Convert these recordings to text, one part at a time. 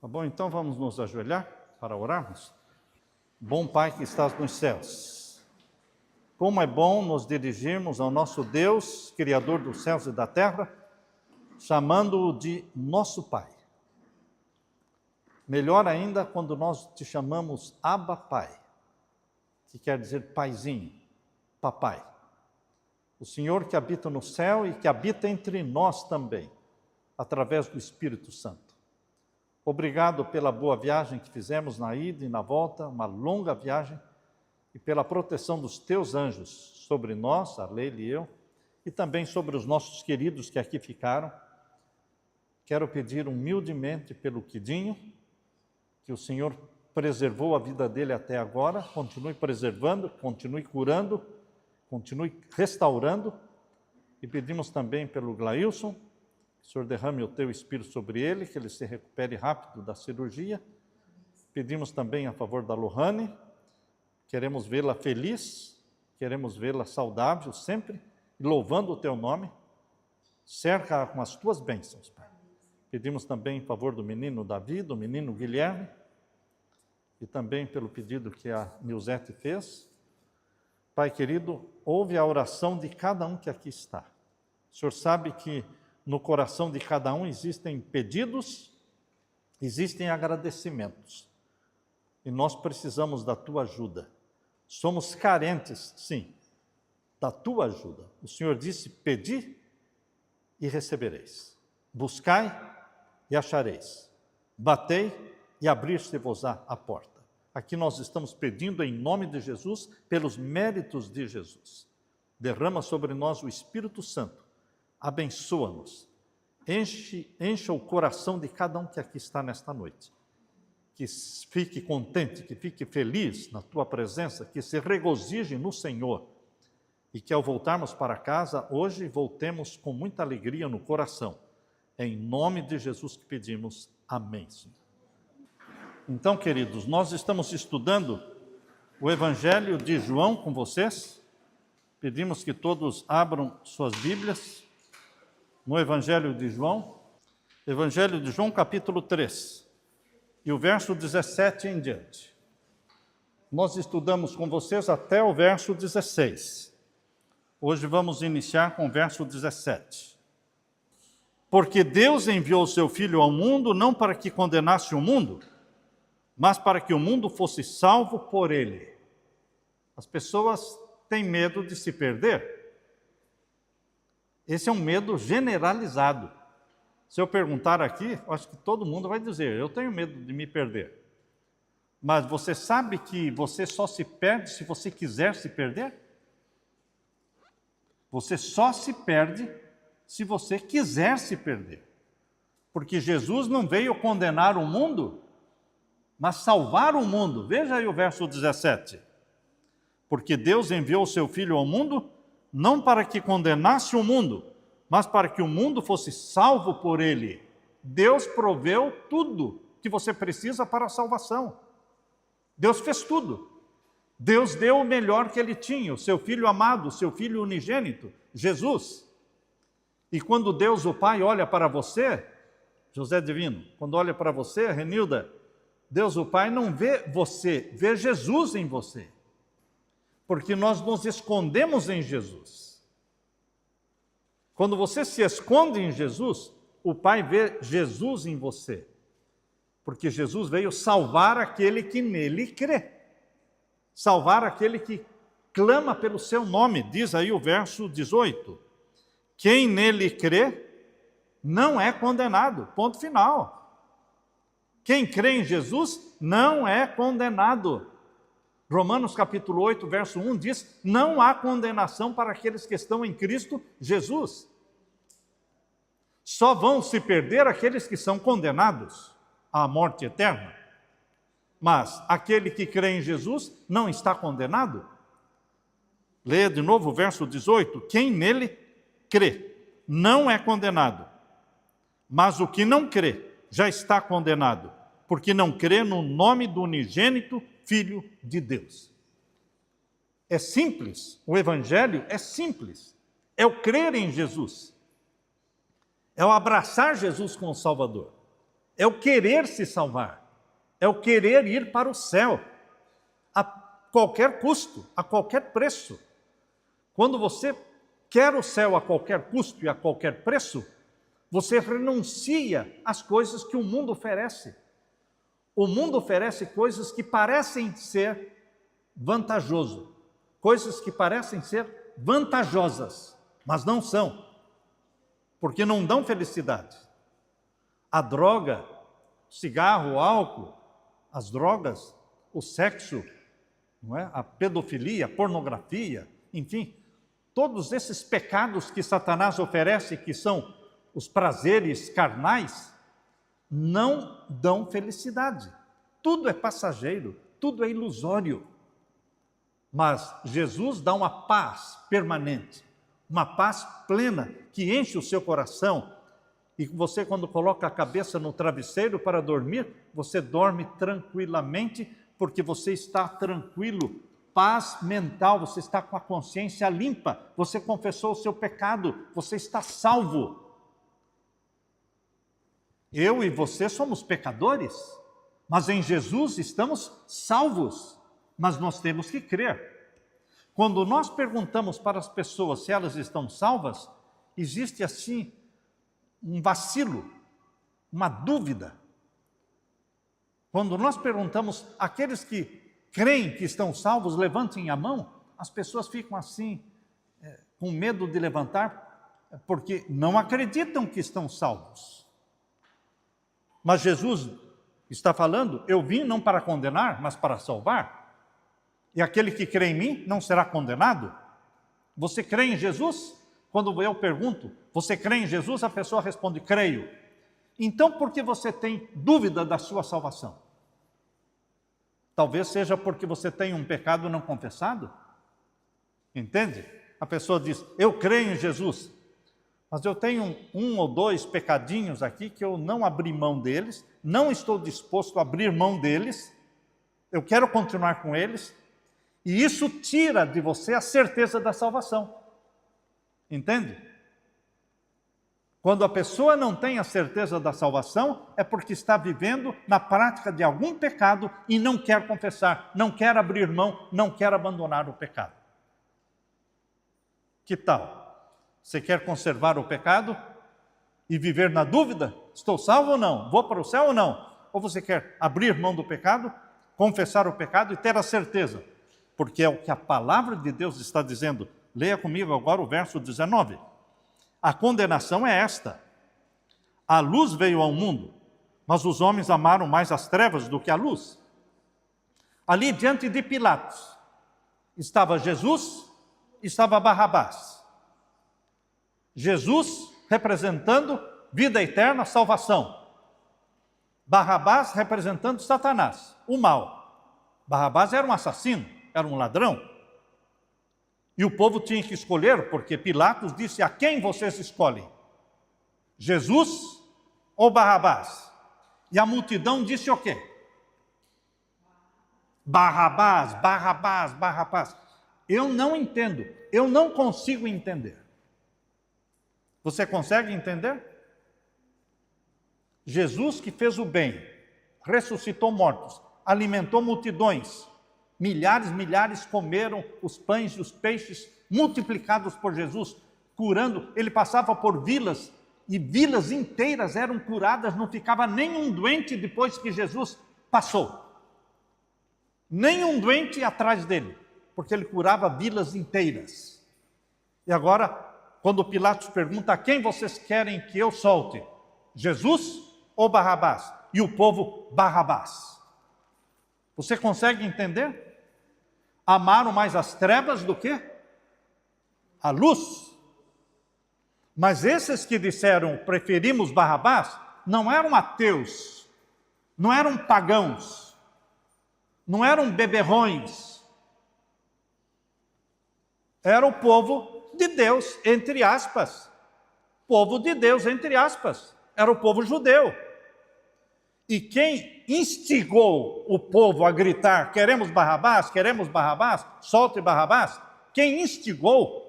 Tá bom? Então vamos nos ajoelhar para orarmos. Bom Pai que estás nos céus, como é bom nos dirigirmos ao nosso Deus, Criador dos céus e da terra, chamando-o de nosso Pai. Melhor ainda quando nós te chamamos Abba Pai, que quer dizer paizinho, papai. O Senhor que habita no céu e que habita entre nós também, através do Espírito Santo. Obrigado pela boa viagem que fizemos na ida e na volta, uma longa viagem, e pela proteção dos teus anjos sobre nós, a Leila e eu, e também sobre os nossos queridos que aqui ficaram. Quero pedir humildemente pelo Quidinho, que o Senhor preservou a vida dele até agora, continue preservando, continue curando, continue restaurando, e pedimos também pelo Glailson, que o Senhor derrame o teu Espírito sobre ele, que ele se recupere rápido da cirurgia. Pedimos também a favor da Lohane, queremos vê-la feliz, queremos vê-la saudável sempre, louvando o teu nome, cerca-a com as tuas bênçãos, Pai. Pedimos também em favor do menino Davi, do menino Guilherme, e também pelo pedido que a Nilzete fez. Pai querido, ouve a oração de cada um que aqui está. O Senhor sabe que no coração de cada um existem pedidos, existem agradecimentos. E nós precisamos da tua ajuda. Somos carentes, sim, da tua ajuda. O Senhor disse, pedi e recebereis. Buscai e achareis. Batei e abrir-se-vos-á a porta. Aqui nós estamos pedindo em nome de Jesus, pelos méritos de Jesus. Derrama sobre nós o Espírito Santo, abençoa-nos, encha o coração de cada um que aqui está nesta noite. Que fique contente, que fique feliz na tua presença, que se regozije no Senhor. E que ao voltarmos para casa, hoje voltemos com muita alegria no coração. Em nome de Jesus que pedimos. Amém, Senhor. Então, queridos, nós estamos estudando o Evangelho de João com vocês. Pedimos que todos abram suas Bíblias no Evangelho de João. Evangelho de João, capítulo 3, e o verso 17 em diante. Nós estudamos com vocês até o verso 16. Hoje vamos iniciar com o verso 17. Porque Deus enviou o seu Filho ao mundo, não para que condenasse o mundo, mas para que o mundo fosse salvo por ele. As pessoas têm medo de se perder. Esse é um medo generalizado. Se eu perguntar aqui, acho que todo mundo vai dizer, eu tenho medo de me perder. Mas você sabe que você só se perde se você quiser se perder? Você só se perde se você quiser se perder. Porque Jesus não veio condenar o mundo, mas salvar o mundo. Veja aí o verso 17. Porque Deus enviou o seu Filho ao mundo, não para que condenasse o mundo, mas para que o mundo fosse salvo por ele. Deus proveu tudo que você precisa para a salvação. Deus fez tudo. Deus deu o melhor que ele tinha, o seu Filho amado, o seu Filho unigênito, Jesus. E quando Deus, o Pai, olha para você, José Divino, quando olha para você, Renilda, Deus, o Pai, não vê você, vê Jesus em você. Porque nós nos escondemos em Jesus. Quando você se esconde em Jesus, o Pai vê Jesus em você. Porque Jesus veio salvar aquele que nele crê. Salvar aquele que clama pelo seu nome, diz aí o verso 18. Quem nele crê não é condenado, ponto final. Quem crê em Jesus não é condenado. Romanos capítulo 8, verso 1 diz, não há condenação para aqueles que estão em Cristo Jesus. Só vão se perder aqueles que são condenados à morte eterna. Mas aquele que crê em Jesus não está condenado. Leia de novo o verso 18. Quem nele crê não é condenado. Mas o que não crê já está condenado, porque não crê no nome do unigênito Filho de Deus. É simples, o Evangelho é simples. É o crer em Jesus. É o abraçar Jesus como Salvador. é o querer se salvar, é o querer ir para o céu, a qualquer custo, a qualquer preço. Quando você quer o céu a qualquer custo e a qualquer preço, você renuncia às coisas que o mundo oferece. O mundo oferece coisas que parecem ser vantajoso, coisas que parecem ser vantajosas, mas não são, porque não dão felicidade. A droga, o cigarro, o álcool, as drogas, o sexo, não é? A pedofilia, a pornografia, enfim, todos esses pecados que Satanás oferece, que são os prazeres carnais, não dão felicidade. Tudo é passageiro, tudo é ilusório. Mas Jesus dá uma paz permanente, uma paz plena que enche o seu coração. E você, quando coloca a cabeça no travesseiro para dormir, você dorme tranquilamente, porque você está tranquilo, paz mental, você está com a consciência limpa, você confessou o seu pecado, você está salvo. Eu e você somos pecadores, mas em Jesus estamos salvos, mas nós temos que crer. Quando nós perguntamos para as pessoas se elas estão salvas, existe assim um vacilo, uma dúvida. Quando nós perguntamos, aqueles que creem que estão salvos, levantem a mão, as pessoas ficam assim, com medo de levantar, porque não acreditam que estão salvos. Mas Jesus está falando, eu vim não para condenar, mas para salvar. E aquele que crê em mim não será condenado. Você crê em Jesus? Quando eu pergunto, você crê em Jesus? A pessoa responde, creio. Então, por que você tem dúvida da sua salvação? Talvez seja porque você tem um pecado não confessado. Entende? A pessoa diz, eu creio em Jesus, mas eu tenho um ou dois pecadinhos aqui que eu não abri mão deles, não estou disposto a abrir mão deles, eu quero continuar com eles, e isso tira de você a certeza da salvação. Entende? Quando a pessoa não tem a certeza da salvação, é porque está vivendo na prática de algum pecado e não quer confessar, não quer abrir mão, não quer abandonar o pecado. Que tal? Você quer conservar o pecado e viver na dúvida? Estou salvo ou não? Vou para o céu ou não? Ou você quer abrir mão do pecado, confessar o pecado e ter a certeza? Porque é o que a palavra de Deus está dizendo. Leia comigo agora o verso 19. A condenação é esta: a luz veio ao mundo, mas os homens amaram mais as trevas do que a luz. Ali diante de Pilatos estava Jesus, estava Barrabás. Jesus representando vida eterna, salvação. Barrabás representando Satanás, o mal. Barrabás era um assassino, era um ladrão. E o povo tinha que escolher, porque Pilatos disse, a quem vocês escolhem? Jesus ou Barrabás? E a multidão disse o quê? Barrabás, Barrabás, Barrabás. Eu não entendo, eu não consigo entender. Você consegue entender? Jesus que fez o bem, ressuscitou mortos, alimentou multidões, milhares comeram os pães e os peixes multiplicados por Jesus, curando. Ele passava por vilas e vilas inteiras eram curadas, não ficava nenhum doente depois que Jesus passou. Nenhum doente atrás dele, porque ele curava vilas inteiras. E agora, quando Pilatos pergunta, a quem vocês querem que eu solte? Jesus ou Barrabás? E o povo, Barrabás. Você consegue entender? Amaram mais as trevas do que a luz. Mas esses que disseram, preferimos Barrabás, não eram ateus, não eram pagãos, não eram beberrões. Era o povo de Deus, entre aspas. Povo de Deus, entre aspas. Era o povo judeu. E quem instigou o povo a gritar, queremos Barrabás, solte Barrabás, quem instigou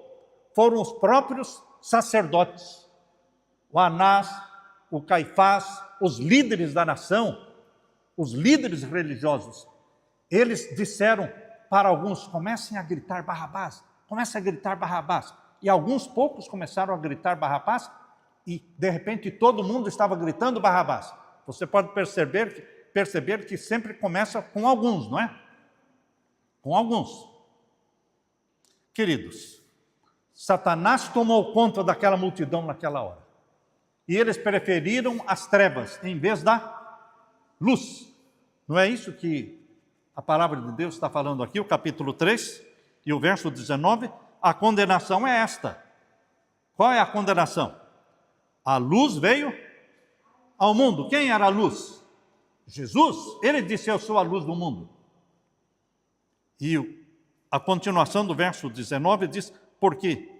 foram os próprios sacerdotes. O Anás, o Caifás, os líderes da nação, os líderes religiosos, eles disseram para alguns: comecem a gritar Barrabás, comecem a gritar Barrabás. E alguns poucos começaram a gritar Barrabás e, de repente, todo mundo estava gritando Barrabás. Você pode perceber que sempre começa com alguns, não é? Com alguns. Queridos, Satanás tomou conta daquela multidão naquela hora. E eles preferiram as trevas em vez da luz. Não é isso que a palavra de Deus está falando aqui, o capítulo 3 e o verso 19? A condenação é esta. Qual é a condenação? A luz veio ao mundo. Quem era a luz? Jesus. Ele disse: eu sou a luz do mundo. E a continuação do verso 19 diz: porque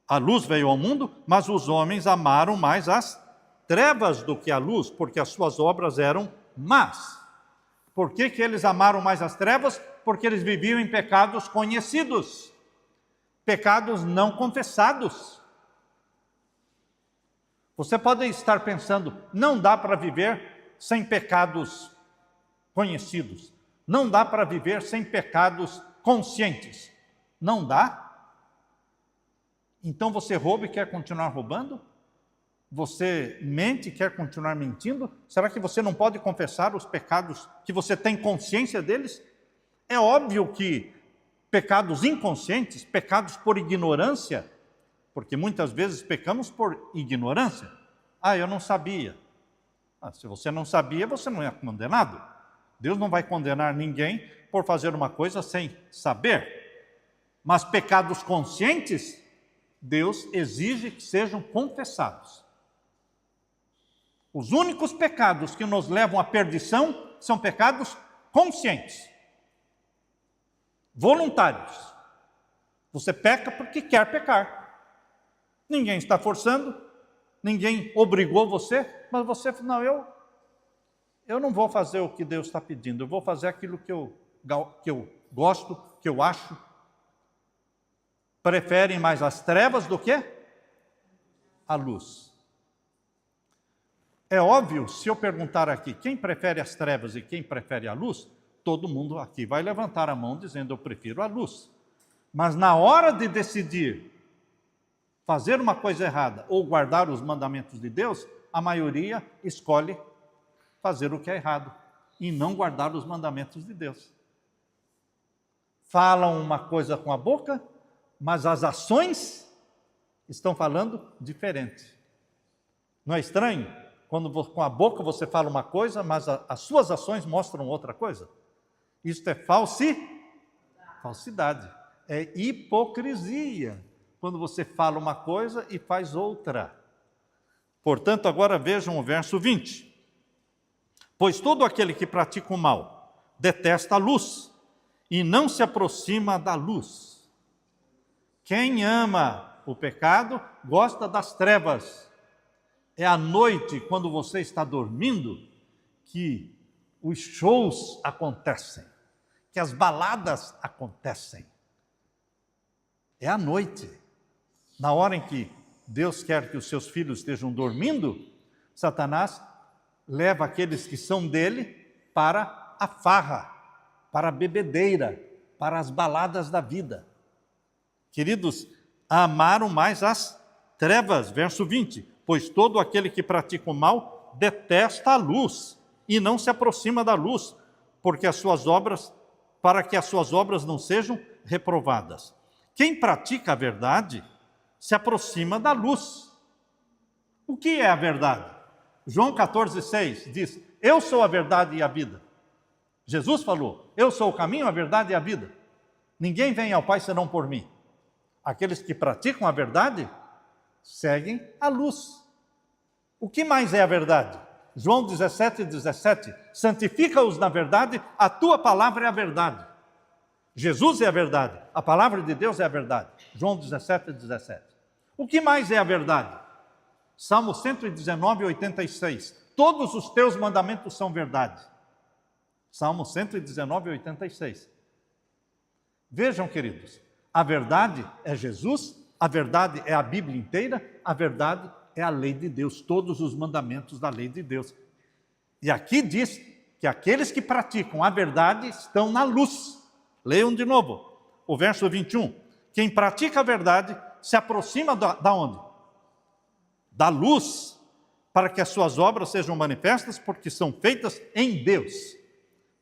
a luz veio ao mundo, mas os homens amaram mais as trevas do que a luz, porque as suas obras eram más. Por que eles amaram mais as trevas? Porque eles viviam em pecados conhecidos, pecados não confessados. Você pode estar pensando: não dá para viver sem pecados conhecidos, não dá para viver sem pecados conscientes. Não dá? Então você rouba e quer continuar roubando? Você mente e quer continuar mentindo? Será que você não pode confessar os pecados que você tem consciência deles? É óbvio que pecados inconscientes, pecados por ignorância, porque muitas vezes pecamos por ignorância. Eu não sabia. Se você não sabia, você não é condenado. Deus não vai condenar ninguém por fazer uma coisa sem saber. Mas pecados conscientes, Deus exige que sejam confessados. Os únicos pecados que nos levam à perdição são pecados conscientes, voluntários. Você peca porque quer pecar. Ninguém está forçando, ninguém obrigou você, mas você fala: não, eu não vou fazer o que Deus está pedindo, eu vou fazer aquilo que eu gosto, que eu acho. Preferem mais as trevas do que a luz. É óbvio, se eu perguntar aqui quem prefere as trevas e quem prefere a luz, todo mundo aqui vai levantar a mão dizendo: eu prefiro a luz. Mas na hora de decidir fazer uma coisa errada ou guardar os mandamentos de Deus, a maioria escolhe fazer o que é errado e não guardar os mandamentos de Deus. Falam uma coisa com a boca, mas as ações estão falando diferente. Não é estranho? Quando com a boca você fala uma coisa, mas as suas ações mostram outra coisa. Isto é falsidade. É hipocrisia. Quando você fala uma coisa e faz outra. Portanto, agora vejam o verso 20. Pois todo aquele que pratica o mal detesta a luz e não se aproxima da luz. Quem ama o pecado gosta das trevas. É à noite, quando você está dormindo, que os shows acontecem, que as baladas acontecem. É à noite. Na hora em que Deus quer que os seus filhos estejam dormindo, Satanás leva aqueles que são dele para a farra, para a bebedeira, para as baladas da vida. Queridos, amaram mais as trevas, verso 20, pois todo aquele que pratica o mal detesta a luz e não se aproxima da luz, para que as suas obras não sejam reprovadas. Quem pratica a verdade se aproxima da luz. O que é a verdade? João 14,6 diz: eu sou a verdade e a vida. Jesus falou: eu sou o caminho, a verdade e a vida. Ninguém vem ao Pai senão por mim. Aqueles que praticam a verdade seguem a luz. O que mais é a verdade? João 17,17, santifica-os na verdade, a tua palavra é a verdade. Jesus é a verdade, a palavra de Deus é a verdade. João 17,17. O que mais é a verdade? Salmo 119, 86. Todos os teus mandamentos são verdade. Salmo 119, 86. Vejam, queridos, a verdade é Jesus, a verdade é a Bíblia inteira, a verdade é a lei de Deus, todos os mandamentos da lei de Deus. E aqui diz que aqueles que praticam a verdade estão na luz. Leiam de novo o verso 21. Quem pratica a verdade se aproxima da onde? Da luz, para que as suas obras sejam manifestas, porque são feitas em Deus.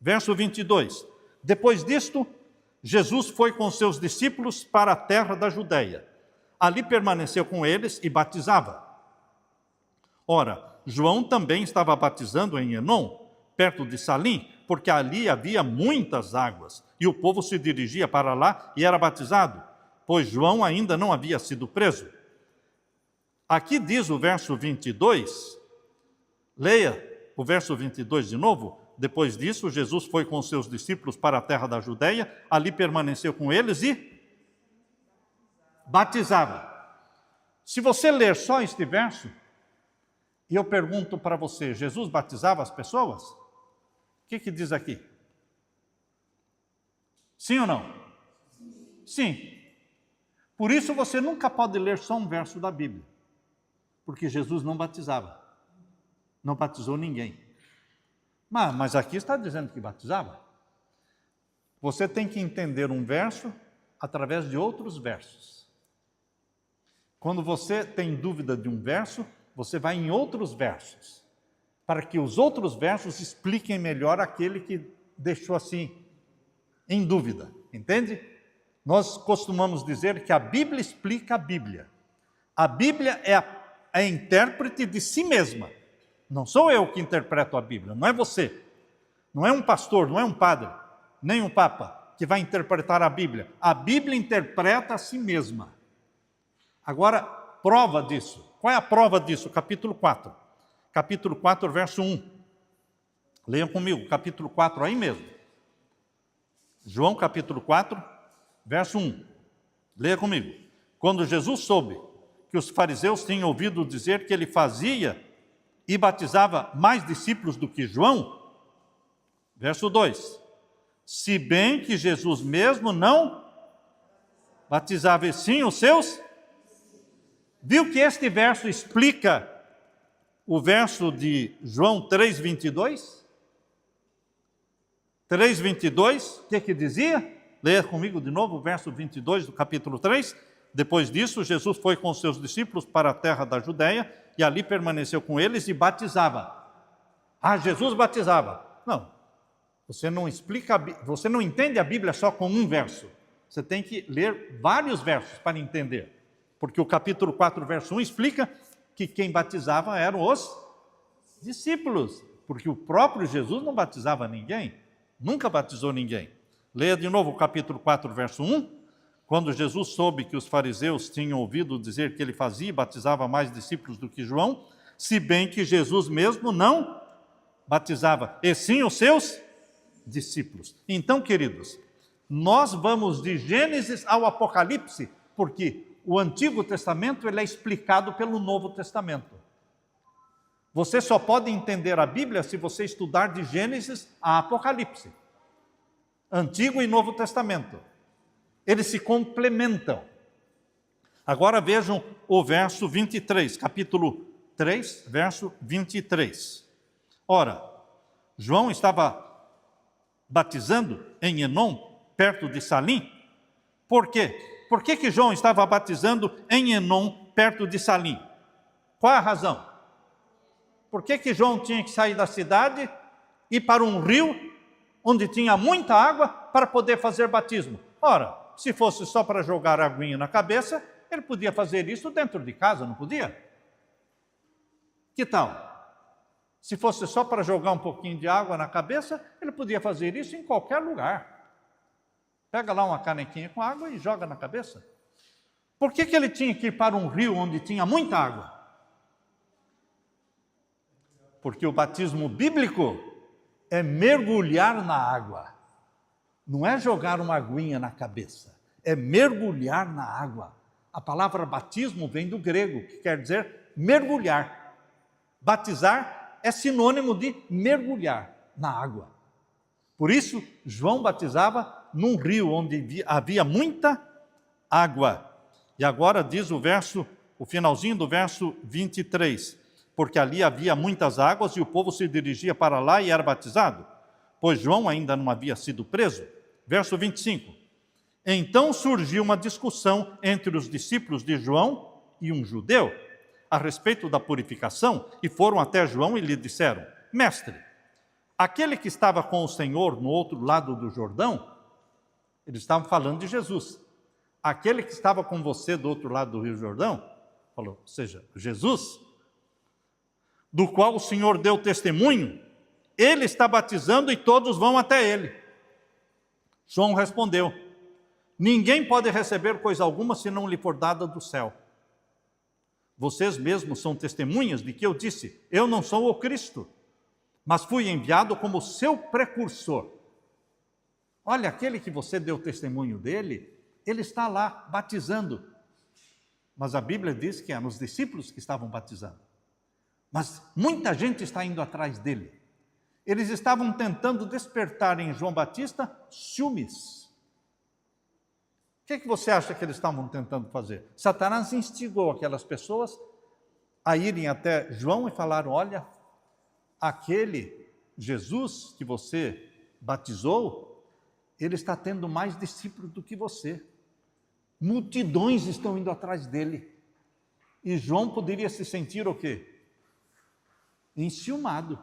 Verso 22. Depois disto, Jesus foi com seus discípulos para a terra da Judeia. Ali permaneceu com eles e batizava. Ora, João também estava batizando em Enom, perto de Salim, porque ali havia muitas águas, e o povo se dirigia para lá e era batizado, pois João ainda não havia sido preso. Aqui diz o verso 22, leia o verso 22 de novo. Depois disso, Jesus foi com seus discípulos para a terra da Judeia, ali permaneceu com eles e batizava. Se você ler só este verso, e eu pergunto para você, Jesus batizava as pessoas? O que diz aqui? Sim ou não? Sim. Por isso você nunca pode ler só um verso da Bíblia, porque Jesus não batizava, não batizou ninguém. Mas aqui está dizendo que batizava. Você tem que entender um verso através de outros versos. Quando você tem dúvida de um verso, você vai em outros versos, para que os outros versos expliquem melhor aquele que deixou assim em dúvida, entende? Nós costumamos dizer que a Bíblia explica a Bíblia. A Bíblia é a intérprete de si mesma. Não sou eu que interpreto a Bíblia, não é você. Não é um pastor, não é um padre, nem um papa que vai interpretar a Bíblia. A Bíblia interpreta a si mesma. Agora, prova disso. Qual é a prova disso? Capítulo 4. Capítulo 4, verso 1. Leiam comigo, capítulo 4 aí mesmo. João capítulo 4, verso 1. Leia comigo. Quando Jesus soube que os fariseus tinham ouvido dizer que ele fazia e batizava mais discípulos do que João, verso 2. Se bem que Jesus mesmo não batizava, e sim os seus. Viu que este verso explica o verso de João 3:22? 3:22, o que dizia? Leia comigo de novo o verso 22 do capítulo 3. Depois disso, Jesus foi com seus discípulos para a terra da Judeia e ali permaneceu com eles e batizava. Jesus batizava. Não, você não entende a Bíblia só com um verso. Você tem que ler vários versos para entender. Porque o capítulo 4, verso 1 explica que quem batizava eram os discípulos. Porque o próprio Jesus não batizava ninguém, nunca batizou ninguém. Leia de novo o capítulo 4, verso 1. Quando Jesus soube que os fariseus tinham ouvido dizer que ele fazia e batizava mais discípulos do que João, se bem que Jesus mesmo não batizava, e sim os seus discípulos. Então, queridos, nós vamos de Gênesis ao Apocalipse, porque o Antigo Testamento ele é explicado pelo Novo Testamento. Você só pode entender a Bíblia se você estudar de Gênesis a Apocalipse. Antigo e Novo Testamento. Eles se complementam. Agora vejam o verso 23, capítulo 3, verso 23. Ora, João estava batizando em Enom, perto de Salim. Por quê? Por que João estava batizando em Enom, perto de Salim? Qual a razão? Por que João tinha que sair da cidade e ir para um rio onde tinha muita água para poder fazer batismo? Ora, se fosse só para jogar aguinha na cabeça, ele podia fazer isso dentro de casa, não podia? Que tal? Se fosse só para jogar um pouquinho de água na cabeça, ele podia fazer isso em qualquer lugar. Pega lá uma canequinha com água e joga na cabeça. Por que ele tinha que ir para um rio onde tinha muita água? Porque o batismo bíblico é mergulhar na água. Não é jogar uma aguinha na cabeça, é mergulhar na água. A palavra batismo vem do grego, que quer dizer mergulhar. Batizar é sinônimo de mergulhar na água. Por isso, João batizava num rio onde havia muita água. E agora diz o verso o finalzinho do verso 23. Porque ali havia muitas águas e o povo se dirigia para lá e era batizado, pois João ainda não havia sido preso. Verso 25. Então surgiu uma discussão entre os discípulos de João e um judeu a respeito da purificação, e foram até João e lhe disseram: Mestre, aquele que estava com o Senhor no outro lado do Jordão, eles estavam falando de Jesus. Aquele que estava com você do outro lado do Rio Jordão, falou, ou seja, Jesus, do qual o Senhor deu testemunho, ele está batizando e todos vão até ele. João respondeu: ninguém pode receber coisa alguma se não lhe for dada do céu. Vocês mesmos são testemunhas de que eu disse: eu não sou o Cristo, mas fui enviado como seu precursor. Olha, aquele que você deu testemunho dele, ele está lá batizando. Mas a Bíblia diz que eram os discípulos que estavam batizando. Mas muita gente está indo atrás dele. Eles estavam tentando despertar em João Batista ciúmes. O que você acha que eles estavam tentando fazer? Satanás instigou aquelas pessoas a irem até João e falaram: olha, aquele Jesus que você batizou, ele está tendo mais discípulos do que você. Multidões estão indo atrás dele. E João poderia se sentir o quê? Enciumado.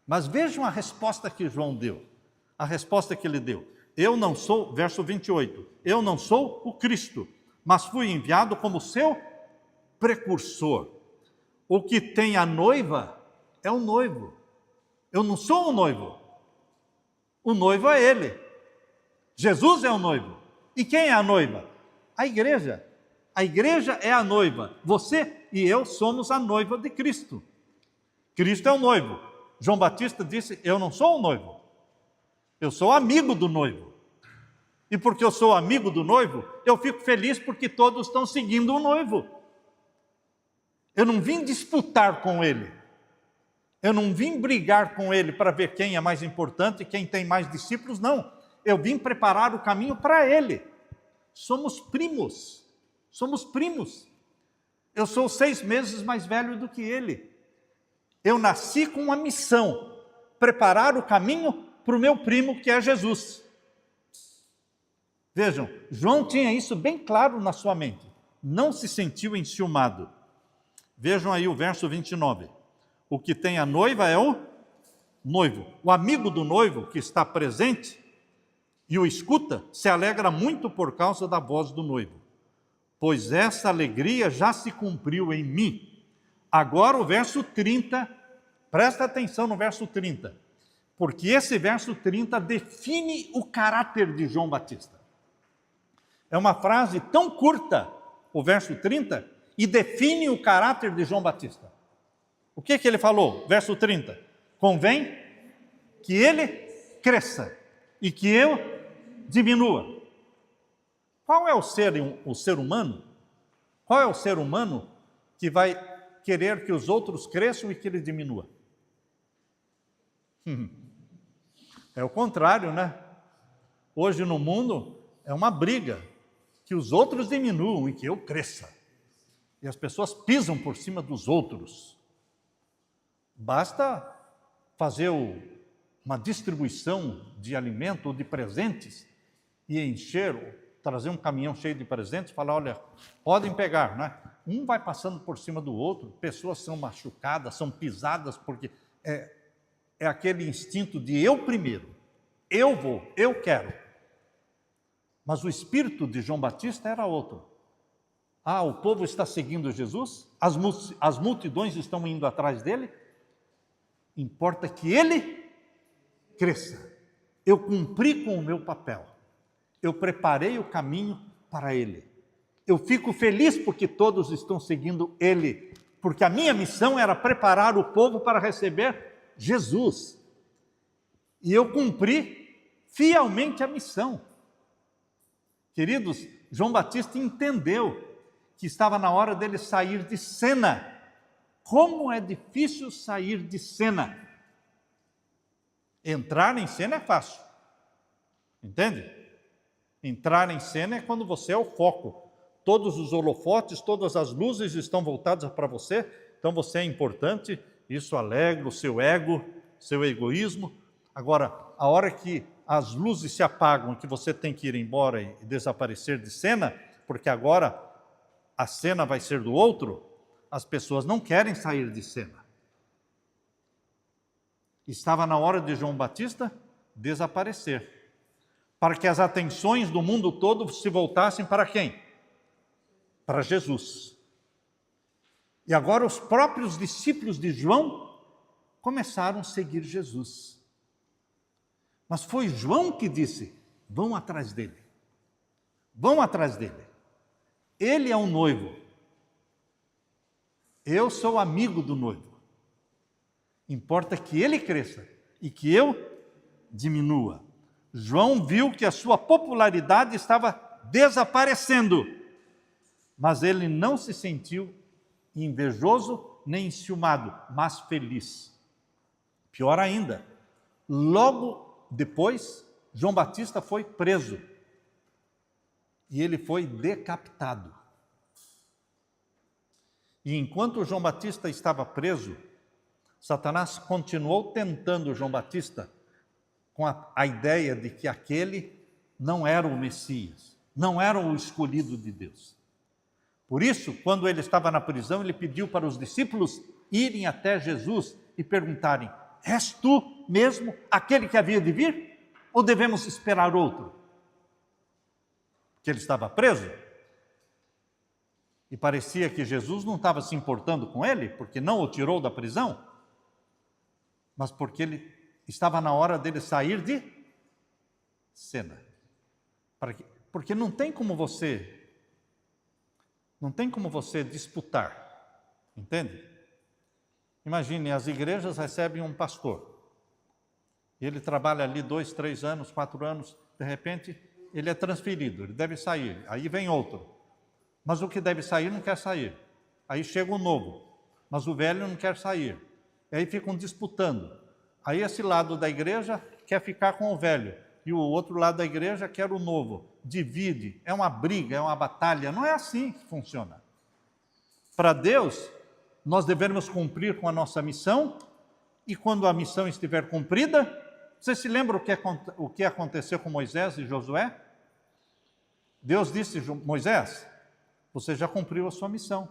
Mas vejam a resposta que João deu. A resposta que ele deu. Eu não sou, verso 28, eu não sou o Cristo, mas fui enviado como seu precursor. O que tem a noiva é o noivo. Eu não sou o noivo. O noivo é ele. Jesus é o noivo. E quem é a noiva? A igreja. A igreja é a noiva. Você e eu somos a noiva de Cristo. Cristo é o noivo. João Batista disse: eu não sou o noivo. Eu sou amigo do noivo. E porque eu sou amigo do noivo, eu fico feliz porque todos estão seguindo o noivo. Eu não vim disputar com ele. Eu não vim brigar com ele para ver quem é mais importante, quem tem mais discípulos, não. Eu vim preparar o caminho para ele. Somos primos. Somos primos. Eu sou 6 meses mais velho do que ele. Eu nasci com uma missão: preparar o caminho para o meu primo, que é Jesus. Vejam, João tinha isso bem claro na sua mente. Não se sentiu enciumado. Vejam aí o verso 29. O que tem a noiva é o noivo. O amigo do noivo que está presente e o escuta, se alegra muito por causa da voz do noivo. Pois essa alegria já se cumpriu em mim. Agora o verso 30, presta atenção no verso 30. Porque esse verso 30 define o caráter de João Batista. É uma frase tão curta, o verso 30, e define o caráter de João Batista. O que ele falou? Verso 30. Convém que ele cresça e que eu diminua. Qual é o ser humano? Qual é o ser humano que vai querer que os outros cresçam e que ele diminua? É o contrário, né? Hoje no mundo é uma briga, que os outros diminuam e que eu cresça. E as pessoas pisam por cima dos outros. Basta fazer uma distribuição de alimento ou de presentes e encher, trazer um caminhão cheio de presentes e falar: olha, podem pegar, né? Um vai passando por cima do outro, pessoas são machucadas, são pisadas, porque é aquele instinto de eu primeiro, eu vou, eu quero. Mas o espírito de João Batista era outro. O povo está seguindo Jesus, as multidões estão indo atrás dele, importa que ele cresça. Eu cumpri com o meu papel, eu preparei o caminho para ele. Eu fico feliz porque todos estão seguindo ele, porque a minha missão era preparar o povo para receber Jesus. E eu cumpri fielmente a missão. Queridos, João Batista entendeu que estava na hora dele sair de cena. Como é difícil sair de cena. Entrar em cena é fácil. Entende? Entrar em cena é quando você é o foco. todos os holofotes, todas as luzes estão voltadas para você, então você é importante, isso alegra o seu ego, seu egoísmo. Agora, a hora que as luzes se apagam, que você tem que ir embora e desaparecer de cena, porque agora a cena vai ser do outro, as pessoas não querem sair de cena. Estava na hora de João Batista desaparecer, para que as atenções do mundo todo se voltassem para quem? Para Jesus. E agora os próprios discípulos de João começaram a seguir Jesus. Mas foi João que disse: vão atrás dele. Vão atrás dele. Ele é o noivo. Eu sou amigo do noivo. Importa que ele cresça e que eu diminua. João viu que a sua popularidade estava desaparecendo, mas ele não se sentiu invejoso nem enciumado, mas feliz. Pior ainda, logo depois, João Batista foi preso e ele foi decapitado. E enquanto João Batista estava preso, Satanás continuou tentando João Batista com a ideia de que aquele não era o Messias, não era o escolhido de Deus. Por isso, quando ele estava na prisão, ele pediu para os discípulos irem até Jesus e perguntarem: és tu mesmo aquele que havia de vir? Ou devemos esperar outro? Porque ele estava preso. E parecia que Jesus não estava se importando com ele, porque não o tirou da prisão, mas porque ele estava na hora dele sair de cena. Porque não tem como você disputar, entende? Imagine, as igrejas recebem um pastor, e ele trabalha ali 2, 3 anos, 4 anos, de repente ele é transferido, ele deve sair, aí vem outro. Mas o que deve sair não quer sair. Aí chega o novo, mas o velho não quer sair. E aí ficam disputando. Aí esse lado da igreja quer ficar com o velho, e o outro lado da igreja quer o novo. Divide, é uma briga, é uma batalha. Não é assim que funciona. Para Deus, nós devemos cumprir com a nossa missão, e quando a missão estiver cumprida, você se lembra o que aconteceu com Moisés e Josué? Deus disse: Moisés, você já cumpriu a sua missão.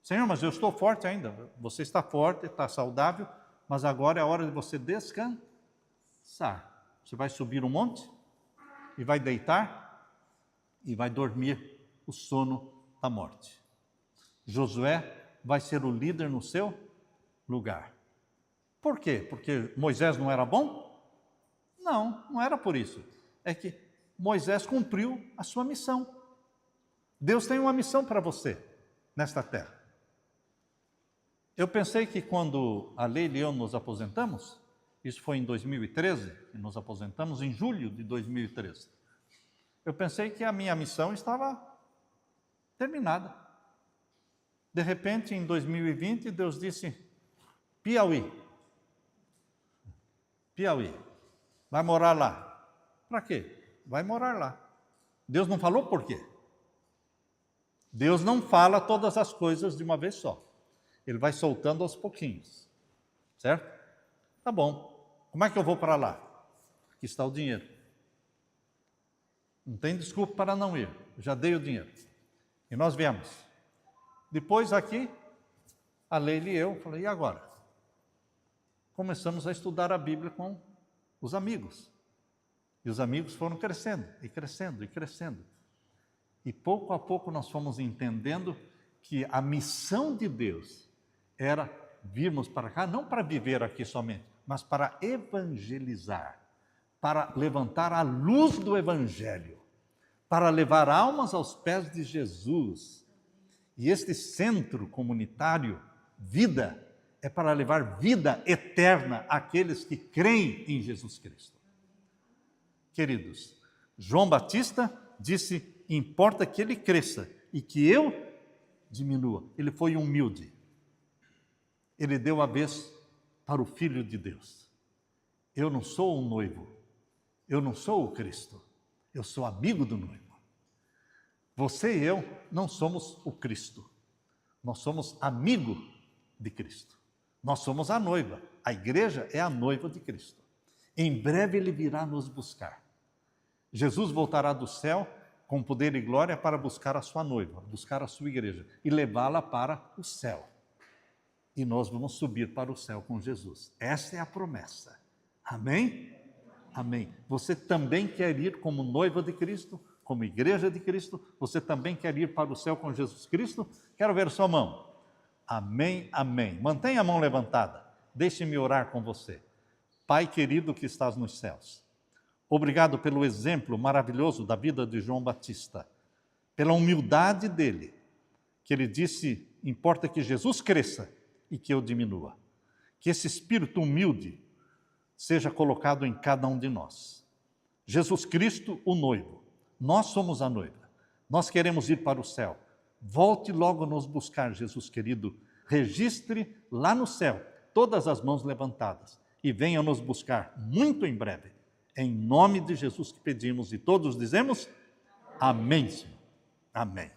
Senhor, mas eu estou forte ainda. Você está forte, está saudável, mas agora é a hora de você descansar. Você vai subir um monte e vai deitar e vai dormir o sono da morte. Josué vai ser o líder no seu lugar. Por quê? Porque Moisés não era bom? Não, não era por isso. É que Moisés cumpriu a sua missão. Deus tem uma missão para você nesta terra. Eu pensei que quando a Leila e eu nos aposentamos, isso foi em 2013, e nos aposentamos em julho de 2013, eu pensei que a minha missão estava terminada. De repente, em 2020, Deus disse: Piauí, vai morar lá. Para quê? Vai morar lá. Deus não falou por quê. Deus não fala todas as coisas de uma vez só. Ele vai soltando aos pouquinhos. Certo? Tá bom. Como é que eu vou para lá? Aqui está o dinheiro. Não tem desculpa para não ir. Eu já dei o dinheiro. E nós viemos. Depois aqui, a Leila e eu, falei: e agora? Começamos a estudar a Bíblia com os amigos. E os amigos foram crescendo, e crescendo, e crescendo. E pouco a pouco nós fomos entendendo que a missão de Deus era virmos para cá, não para viver aqui somente, mas para evangelizar, para levantar a luz do Evangelho, para levar almas aos pés de Jesus. E este centro comunitário, Vida, é para levar vida eterna àqueles que creem em Jesus Cristo. Queridos, João Batista disse: importa que ele cresça e que eu diminua. Ele foi humilde. Ele deu a vez para o Filho de Deus. Eu não sou um noivo. Eu não sou o Cristo. Eu sou amigo do noivo. Você e eu não somos o Cristo. Nós somos amigo de Cristo. Nós somos a noiva. A igreja é a noiva de Cristo. Em breve Ele virá nos buscar. Jesus voltará do céu com poder e glória para buscar a sua noiva, buscar a sua igreja e levá-la para o céu. E nós vamos subir para o céu com Jesus. Essa é a promessa. Amém? Amém. Você também quer ir como noiva de Cristo, como igreja de Cristo? Você também quer ir para o céu com Jesus Cristo? Quero ver sua mão. Amém, amém. Mantenha a mão levantada. Deixe-me orar com você. Pai querido que estás nos céus, obrigado pelo exemplo maravilhoso da vida de João Batista, pela humildade dele, que ele disse, importa que Jesus cresça e que eu diminua. Que esse espírito humilde seja colocado em cada um de nós. Jesus Cristo, o noivo. Nós somos a noiva. Nós queremos ir para o céu. Volte logo nos buscar, Jesus querido. Registre lá no céu todas as mãos levantadas e venha nos buscar muito em breve. Em nome de Jesus que pedimos e todos dizemos amém, Senhor. Amém.